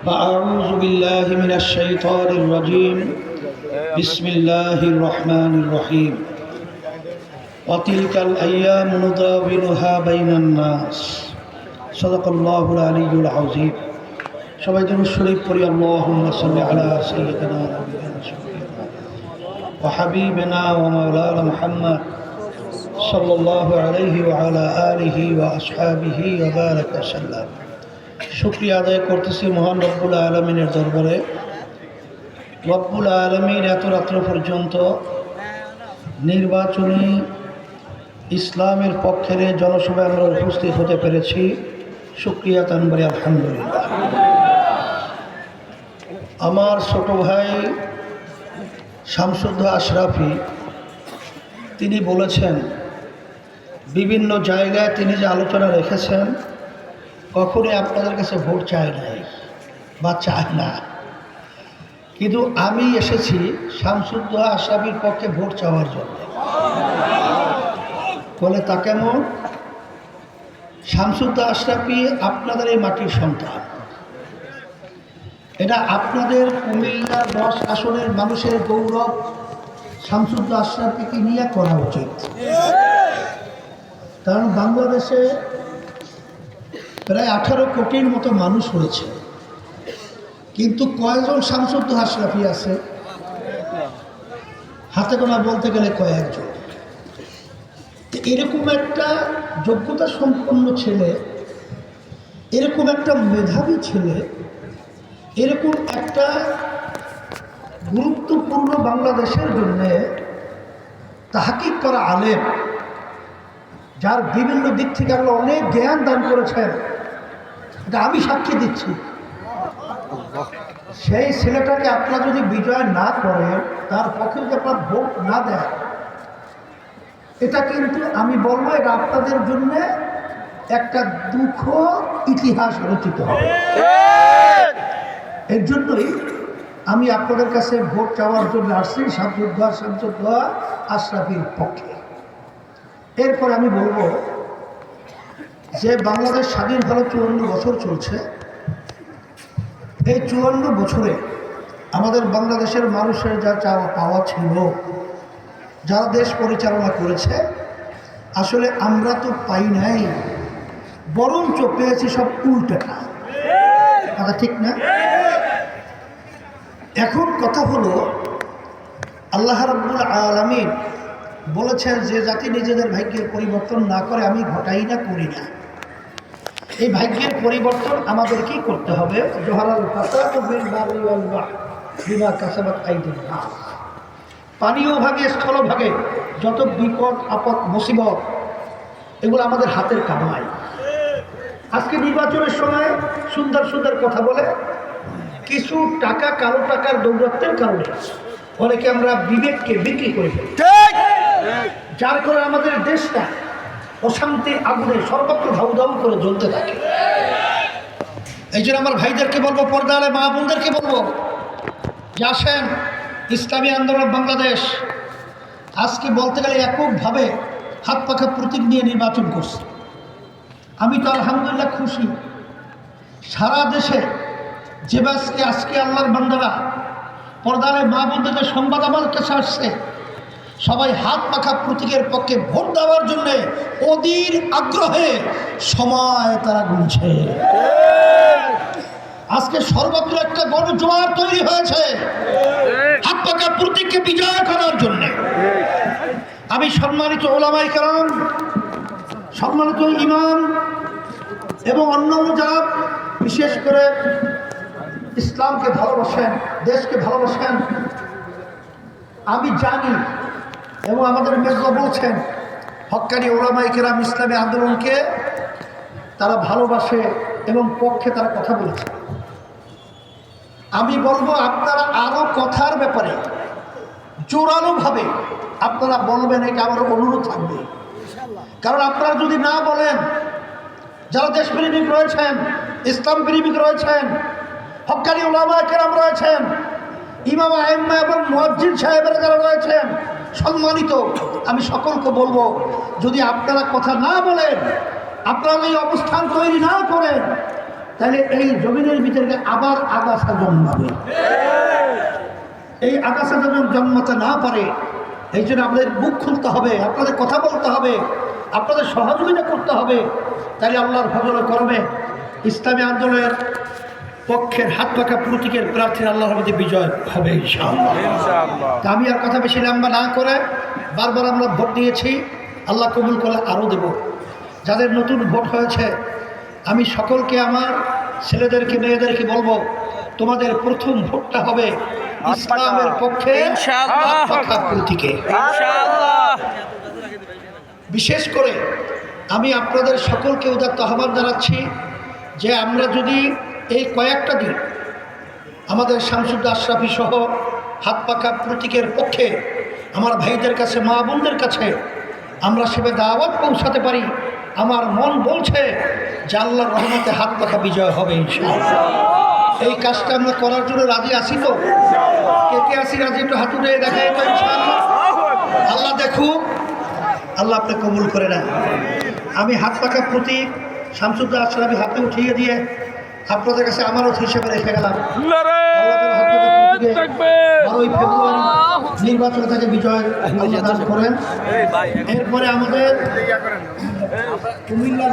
فأعوذ بالله من الشيطان الرجيم بسم الله الرحمن الرحيم وتلك الأيام نداولها بين الناس صدق الله العلي العظيم সবাই যেন শরীফ পড়ি আল্লাহুম্মা সাল্লি আলা সাইয়্যিদিনা ওয়া হাবিবিনা ওয়া মাওলানা মুহাম্মদ সাল্লাল্লাহু আলাইহি ওয়া আলা আলিহি ওয়া আসহাবিহি ওয়া বারাকা সাল্লাম। শুকরিয়া আদায় করতেছি মহান রব্বুল আলামিনের দরবারে। রব্বুল আলামিন এত রাত্র পর্যন্ত নির্বাচনী ইসলামের পক্ষের জনসভায় আমরা উপস্থিত হতে পেরেছি, শুকরিয়া তানবারি আলহামদুলিল্লাহ। আমার ছোট ভাই শামসুদ্দোহা আশরাফি তিনি বলেছেন, বিভিন্ন জায়গায় তিনি যে আলোচনা রেখেছেন কখনোই আপনাদের কাছে ভোট চায় নাই বা চায় না, কিন্তু আমি এসেছি শামসুদ্দোহা আশরাফির পক্ষে ভোট চাওয়ার জন্য। বলে তা কেমন? শামসুদ্দোহা আশরাফি আপনাদের এই মাটির সন্তান, এটা আপনাদের কুমিল্লা 10 আসনের মানুষের গৌরব। শামসুদ্দোহা আশরাফিকে নিয়ে করা উচিত, কারণ বাংলাদেশে প্রায় 18 কোটির মতো মানুষ হয়েছে, কিন্তু কয়জন শামসুদ্দোহা আশরাফি আছে? হাতে গোনা বলতে গেলে কয়েকজন। এরকম একটা যোগ্যতা সম্পন্ন ছেলে, এরকম একটা মেধাবী ছেলে, এরকম একটা গুরুত্বপূর্ণ বাংলাদেশের জন্যে তাহকিক করা আলেম, যার বিভিন্ন দিক থেকে আল্লাহ অনেক জ্ঞান দান করেছেন, এটা আমি সাক্ষী দিচ্ছি। সেই ছেলেটাকে আপনারা যদি বিজয় না করেন, তার পক্ষে যদি আপনার ভোট না দেন, এটা কিন্তু আমি বলবো এটা আপনাদের জন্য একটা দুঃখ ইতিহাস রচিত হবে। এর জন্যই আমি আপনাদের কাছে ভোট চাওয়ার জন্য আসছি শামসুদ্দোহা আশরাফির পক্ষে। এরপর আমি বলবো যে বাংলাদেশ স্বাধীন হলো 54 বছর চলছে। এই 54 বছরে আমাদের বাংলাদেশের মানুষের যা চাওয়া পাওয়া ছিল, যারা দেশ পরিচালনা করেছে, আসলে আমরা তো পাই নাই, বরঞ্চ পেয়েছি সব উল্টাটা। কথা ঠিক না? এখন কথা হলো, আল্লাহ রাব্বুল আলামিন বলেছেন যে জাতি নিজেদের ভাগ্যের পরিবর্তন না করে আমি ঘটাই না, করি না। এই ভাগ্যের পরিবর্তন আমাদেরকেই করতে হবে। জোহারাল ফাসাদু ফিল বাররি ওয়াল বাহর বিমা কাসাবাত আইদিন নাস। পানীয় ভাগে স্থলভাগে যত বিপদ আপদ মুসিবত, এগুলো আমাদের হাতের কামাই। আজকে নির্বাচনের সময় সুন্দর সুন্দর কথা বলে কিছু টাকা, কালো টাকার দৌরাত্মের কারণে অনেকে আমরা বিবেককে বিক্রি করে ফেলি, যার কারণে আমাদের দেশটা অশান্তির আগুনে সর্বত্র ধাউ ধাউ করে জ্বলতে থাকে। এই জন্য আমার ভাইদেরকে বলবো, পর্দারে মা বোনদেরকে বলবো যে আসেন, ইসলামী আন্দোলন বাংলাদেশ আজকে বলতে গেলে এককভাবে হাত পাখা প্রতীক নিয়ে নির্বাচন করছে। আমি তো আলহামদুলিল্লাহ খুশি। সারা দেশে যে আজকে আল্লাহর বান্দারা, পর্দারে মা বোনদের যে সংবাদ আমার কাছে আসছে, সবাই হাত পাখা প্রতীকের পক্ষে ভোট দেওয়ার জন্য অধীর আগ্রহে সময় তারা গুনছে। আজকে সর্বত্র একটা গণজোয়ার তৈরি হয়েছে হাত পাখা প্রতীককে বিজয় করার জন্য। আমি সম্মানিত ওলামায়ে কেরাম, সম্মানিত ইমাম এবং অন্যান্য যারা বিশেষ করে ইসলামকে ভালোবাসেন, দেশকে ভালোবাসেন, আমি জানি এবং আমাদের মেজবা বলছেন হক্কানি ওলামায়ে কেরাম ইসলামী আন্দোলনকে তারা ভালোবাসে এবং পক্ষে তারা কথা বলেছে। আমি বলবো আপনারা আরো কথার ব্যাপারে জোরালোভাবে আপনারা বলবেন, এটা আমার অনুরোধ থাকবে। কারণ আপনারা যদি না বলেন, যারা দেশপ্রেমিক রয়েছেন, ইসলাম প্রেমিক রয়েছেন, হক্কানি ওলামায়ে কেরাম রয়েছেন, ইমাম আইম্মা এবং মুয়াজ্জিন সাহেবেরা যারা রয়েছেন সম্মানিত, আমি সকলকে বলবো যদি আপনারা কথা না বলেন, আপনারা এই অবস্থান তৈরি না করেন, তাহলে এই জমিনের ভিতরে আবার আগাছা জন্মাবে। এই আগাছা যখন জন্মাতে না পারে, এই জন্য আপনাদের মুখ খুলতে হবে, আপনাদের কথা বলতে হবে, আপনাদের সহযোগিতা করতে হবে। তাহলে আল্লাহর ফজল করবে ইসলামী আন্দোলনের পক্ষের হাত পাকা প্রতীকের প্রার্থীর আল্লাহর মধ্যে বিজয় হবে ইনশাআল্লাহ। তা আমি আর কথা বেশি লম্বা না করে, বারবার আমরা ভোট দিয়েছি, আল্লাহ কবুল করলে আরও দেব। যাদের নতুন ভোট হয়েছে, আমি সকলকে, আমার ছেলেদেরকে মেয়েদেরকে বলবো, তোমাদের প্রথম ভোটটা হবে ইসলামের পক্ষে হাত পাকা প্রতীকে। বিশেষ করে আমি আপনাদের সকলকে উদাত্ত আহ্বান জানাচ্ছি যে আমরা যদি এই কয়েকটা দিন আমাদের শামসুদ্দা আশরাফি সহ হাত পাকা প্রতীকের পক্ষে আমার ভাইদের কাছে, মা বোনদের কাছে আমরা সেবে দাওয়াত পৌঁছাতে পারি, আমার মন বলছে যে আল্লাহর রহমতে হাত পাকা বিজয় হবে ইনশাআল্লাহ। এই কাজটা আমরা করার জন্য রাজি আছি তো? কে কে আছি রাজি? একটু হাত উঠে দেখায় তো ইনশাআল্লাহ। আল্লাহ দেখুক, আল্লাহ আপনি কবুল করে নেন। আমি হাত পাকা প্রতীক শামসুদ্দা আশরাফি হাতে উঠিয়ে দিয়ে আপনাদের কাছে আমানত হিসেবে রেখে গেলাম। 12ই ফেব্রুয়ারি নির্বাচন থেকে বিজয় আল্লাহ দান করেন। এরপরে আমাদের কুমিল্লা